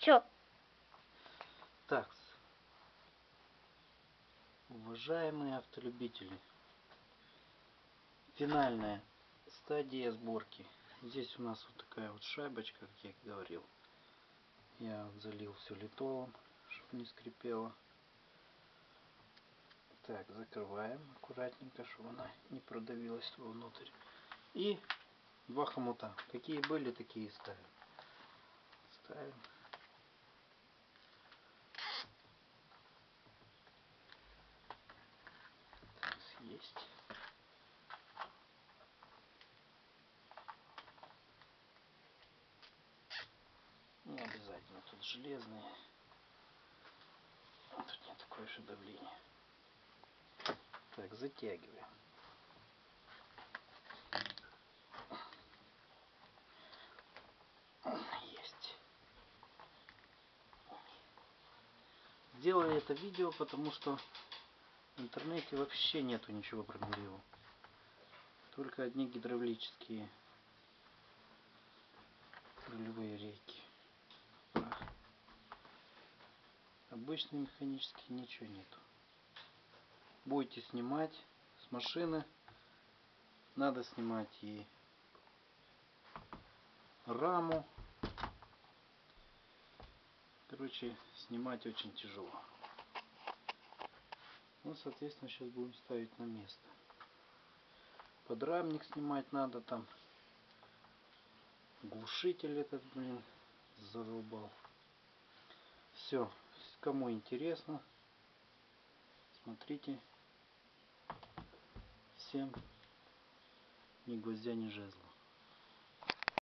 Все. Так, уважаемые автолюбители, финальная стадия сборки. Здесь у нас вот такая вот шайбочка, как я говорил. Я вот залил все литолом, чтобы не скрипело. Так, закрываем аккуратненько, чтобы она не продавилась вовнутрь. И два хомута. Какие были, такие ставим. Ставим. Так, есть. Не обязательно тут железные. Тут не такое же давление. Так, затягиваем. Есть. Сделали это видео, потому что в интернете вообще нету ничего про мерилу. Только одни гидравлические рулевые рейки. Обычные механические ничего нету. Будете снимать с машины, надо снимать и раму. Короче, снимать очень тяжело. Ну, соответственно, сейчас будем ставить на место. Подрамник снимать надо там. Глушитель этот, блин, задолбал. Все, кому интересно, смотрите. Всем ни гвоздя, ни жезла.